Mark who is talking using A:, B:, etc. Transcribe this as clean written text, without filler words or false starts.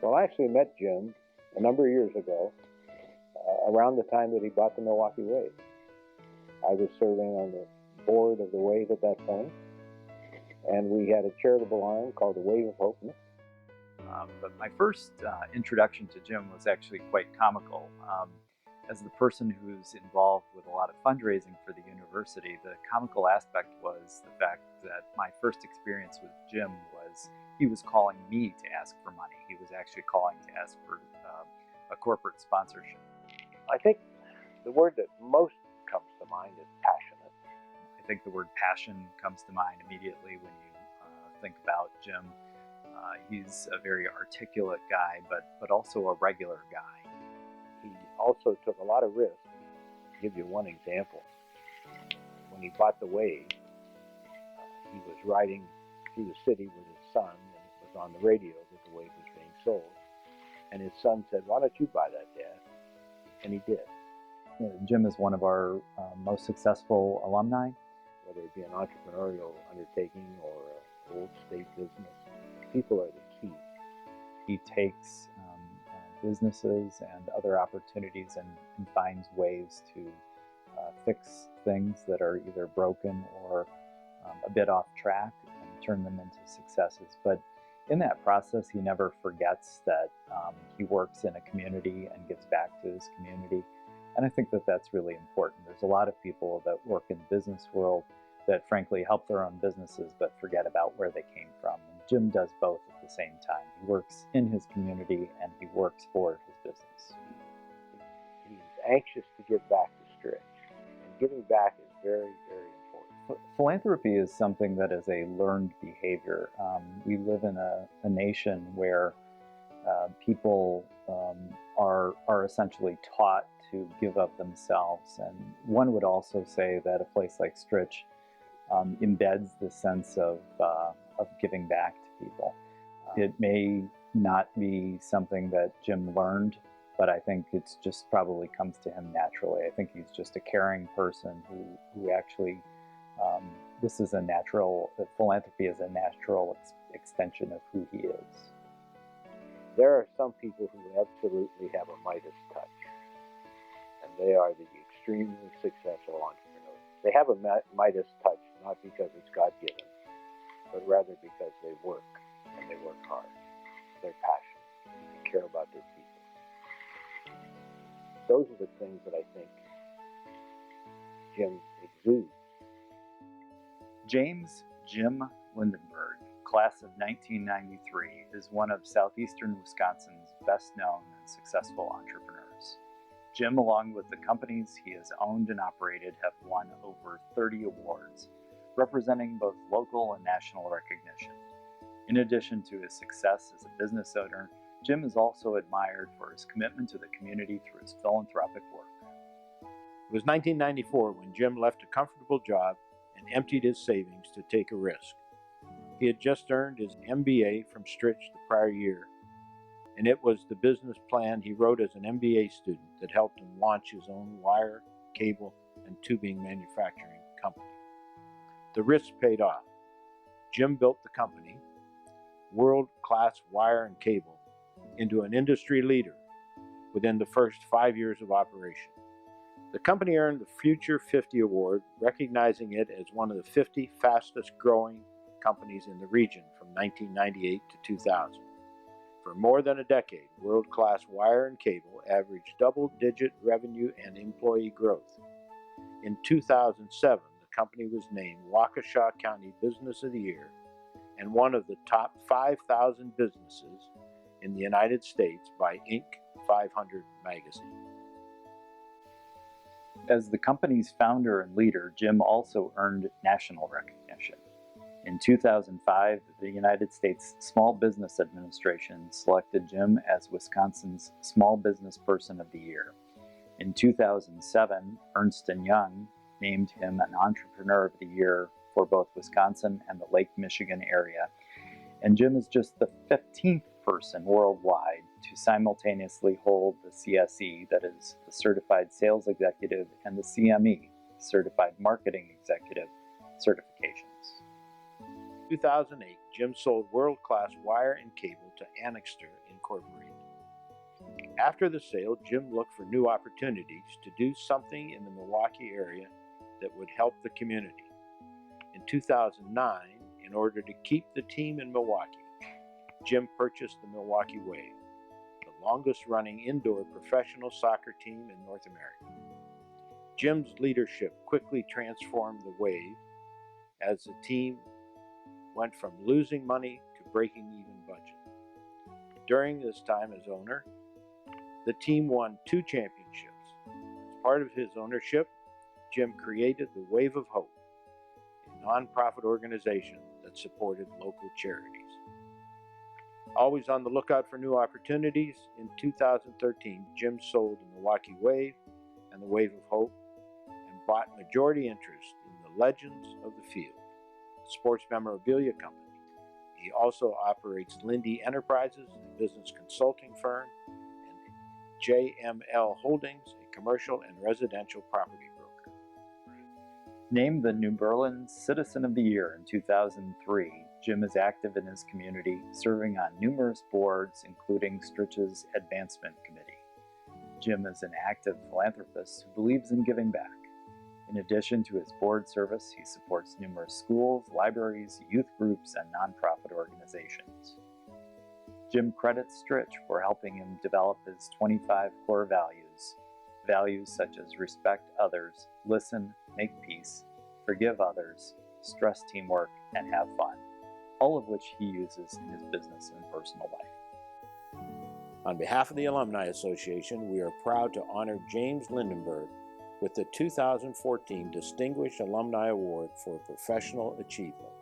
A: Well, I actually met Jim a number of years ago, around the time that he bought the Milwaukee Wave. I was serving on the board of the Wave at that point, and we had a charitable arm called the Wave of Hope.
B: But my first introduction to Jim was actually quite comical. As the person who's involved with a lot of fundraising for the university, the comical aspect was the fact that my first experience with Jim was he was calling me to ask for money. He was actually calling to ask for a corporate sponsorship.
A: I think the word that most comes to mind is passionate.
B: I think the word passion comes to mind immediately when you think about Jim. He's a very articulate guy, but also a regular guy.
A: He also took a lot of risks. I'll give you one example. When he bought the Wave, he was riding through the city with his son, and it was on the radio that the Wave was being sold. And his son said, "Why don't you buy that, Dad?" And he did.
B: Jim is one of our most successful alumni.
A: Whether it be an entrepreneurial undertaking or an old state business, people are the key.
B: He takes businesses and other opportunities and finds ways to fix things that are either broken or a bit off track and turn them into successes. But in that process, he never forgets that he works in a community and gives back to his community. And I think that that's really important. There's a lot of people that work in the business world that frankly help their own businesses but forget about where they came from. And Jim does both at the same time. He works in his community and he works for his business.
A: He's anxious to give back to Stritch. And giving back is very, very important.
B: Philanthropy is something that is a learned behavior. We live in a nation where people are essentially taught to give of themselves. And one would also say that a place like Stritch embeds the sense of giving back to people. It may not be something that Jim learned, but I think it's just probably comes to him naturally. I think he's just a caring person who actually, this is a natural, philanthropy is a natural extension of who he is.
A: There are some people who absolutely have a Midas touch, and they are the extremely successful entrepreneurs. They have a Midas touch not because it's God-given, but rather because they work, and they work hard. They're passionate. They care about their people. Those are the things that I think Jim exudes.
B: James Jim Lindenberg, class of 1993, is one of southeastern Wisconsin's best-known and successful entrepreneurs. Jim, along with the companies he has owned and operated, have won over 30 awards, representing both local and national recognition. In addition to his success as a business owner, Jim is also admired for his commitment to the community through his philanthropic work.
A: It was 1994 when Jim left a comfortable job and emptied his savings to take a risk. He had just earned his M.BA from Stritch the prior year, and it was the business plan he wrote as an M.BA student that helped him launch his own wire, cable, and tubing manufacturing company. The risk paid off. Jim built the company, world-class wire and cable, into an industry leader within the first 5 years of operation. The company earned the Future 50 Award, recognizing it as one of the 50 fastest-growing companies in the region from 1998 to 2000. For more than a decade, world-class wire and cable averaged double-digit revenue and employee growth. In 2007, the company was named Waukesha County Business of the Year and one of the top 5,000 businesses in the United States by Inc. 500 magazine.
B: As the company's founder and leader, Jim also earned national recognition. In 2005, the United States Small Business Administration selected Jim as Wisconsin's Small Business Person of the Year. In 2007, Ernst Young named him an Entrepreneur of the Year for both Wisconsin and the Lake Michigan area. And Jim is just the 15th person worldwide to simultaneously hold the CSE, that is the Certified Sales Executive, and the CME, Certified Marketing Executive certifications.
A: In 2008, Jim sold world-class wire and cable to Annixter Inc., Incorporated. After the sale, Jim looked for new opportunities to do something in the Milwaukee area that would help the community. In 2009, in order to keep the team in Milwaukee, Jim purchased the Milwaukee Wave, the longest-running indoor professional soccer team in North America. Jim's leadership quickly transformed the Wave as the team went from losing money to breaking even budget. During this time as owner, the team won 2 championships. As part of his ownership, Jim created the Wave of Hope, a nonprofit organization that supported local charities. Always on the lookout for new opportunities, in 2013, Jim sold the Milwaukee Wave and the Wave of Hope and bought majority interest in the Legends of the Field, a sports memorabilia company. He also operates Lindenberg Enterprises, a business consulting firm, and JML Holdings, a commercial and residential property broker.
B: Named the New Berlin Citizen of the Year in 2003, Jim is active in his community, serving on numerous boards, including Stritch's Advancement Committee. Jim is an active philanthropist who believes in giving back. In addition to his board service, he supports numerous schools, libraries, youth groups, and nonprofit organizations. Jim credits Stritch for helping him develop his 25 core values, values such as respect others, listen, make peace, forgive others, stress teamwork, and have fun, all of which he uses in his business and personal life.
A: On behalf of the Alumni Association, we are proud to honor James Lindenberg with the 2014 Distinguished Alumni Award for Professional Achievement.